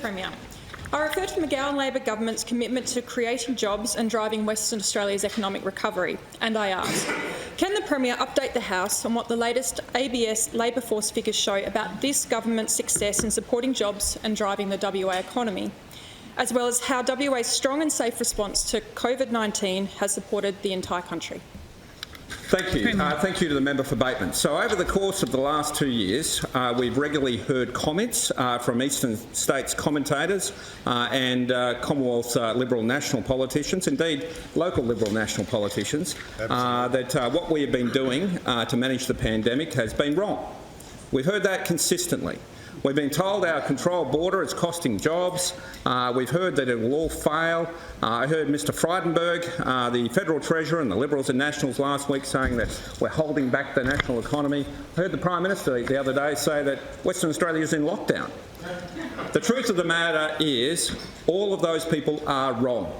Premier, I refer to the McGowan Labor government's commitment to creating jobs and driving Western Australia's economic recovery, and I ask, can the Premier update the House on what the latest ABS labour force figures show about this government's success in supporting jobs and driving the WA economy, as well as how WA's strong and safe response to COVID-19 has supported the entire country? Thank you. Thank you to the member for Bateman. So over the course of the last 2 years, we've regularly heard comments from eastern states commentators and Commonwealth Liberal national politicians, indeed local Liberal national politicians, that what we have been doing to manage the pandemic has been wrong. We've heard that consistently. We've been told our controlled border is costing jobs. We've heard that it will all fail. I heard Mr Frydenberg, the Federal Treasurer, and the Liberals and Nationals last week saying that we're holding back the national economy. I heard the Prime Minister the other day say that Western Australia is in lockdown. The truth of the matter is all of those people are wrong.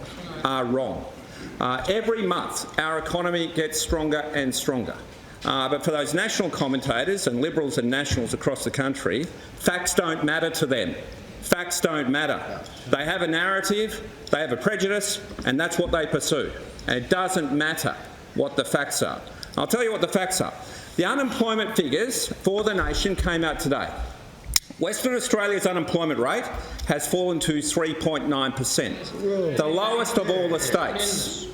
Every month our economy gets stronger and stronger. But for those national commentators and Liberals and Nationals across the country, facts don't matter to them. Facts don't matter. They have a narrative, they have a prejudice, and that's what they pursue. And it doesn't matter what the facts are. I'll tell you what the facts are. The unemployment figures for the nation came out today. Western Australia's unemployment rate has fallen to 3.9%, the lowest of all the states.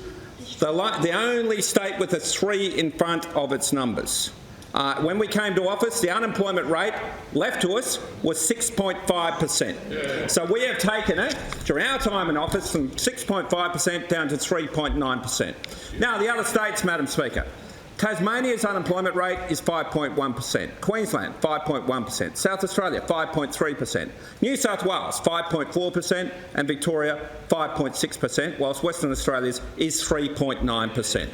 The only state with a 3 in front of its numbers. When we came to office, the unemployment rate left to us was 6.5%. So we have taken it, during our time in office, from 6.5% down to 3.9%. Now, the other states, Madam Speaker. Tasmania's unemployment rate is 5.1%, Queensland 5.1%, South Australia 5.3%, New South Wales 5.4% and Victoria 5.6%, whilst Western Australia's is 3.9%.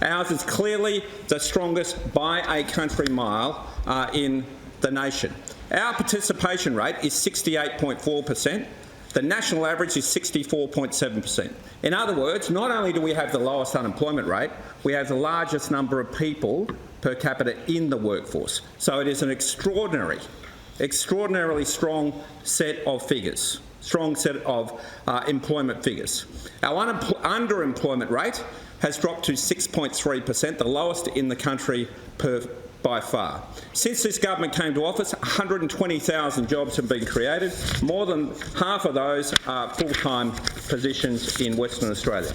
Ours is clearly the strongest by a country mile in the nation. Our participation rate is 68.4%. The national average is 64.7%. In other words, not only do we have the lowest unemployment rate, we have the largest number of people per capita in the workforce. So it is an extraordinarily strong set of figures, strong set of employment figures. Our underemployment rate has dropped to 6.3%, the lowest in the country by far. Since this government came to office, 120,000 jobs have been created. More than half of those are full-time positions in Western Australia.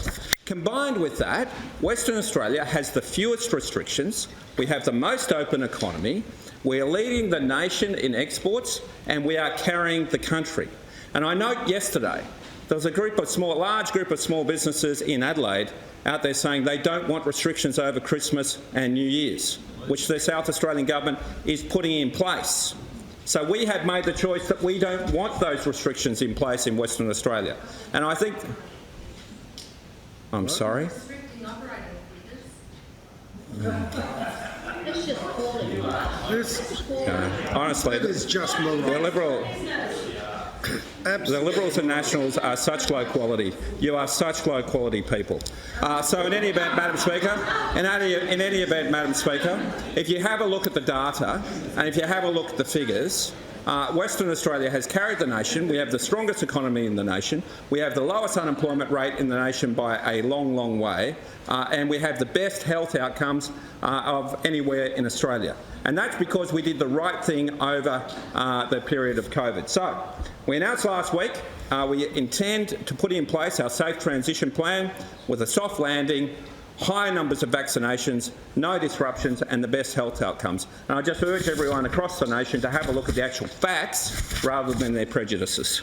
Combined with that, Western Australia has the fewest restrictions, we have the most open economy, we are leading the nation in exports, and we are carrying the country. And I note yesterday, there was a large group of small businesses in Adelaide out there saying they don't want restrictions over Christmas and New Year's, which the South Australian government is putting in place. So we have made the choice that we don't want those restrictions in place in Western Australia. And I think... I'm sorry? Honestly, the Liberals and Nationals are such low quality. You are such low quality people. So in any event, Madam Speaker, if you have a look at the data and if you have a look at the figures, Western Australia has carried the nation. We have the strongest economy in the nation. We have the lowest unemployment rate in the nation by a long, long way. And we have the best health outcomes of anywhere in Australia. And that's because we did the right thing over the period of COVID. So we announced last week we intend to put in place our safe transition plan with a soft landing, high numbers of vaccinations, no disruptions and the best health outcomes. And I just urge everyone across the nation to have a look at the actual facts rather than their prejudices.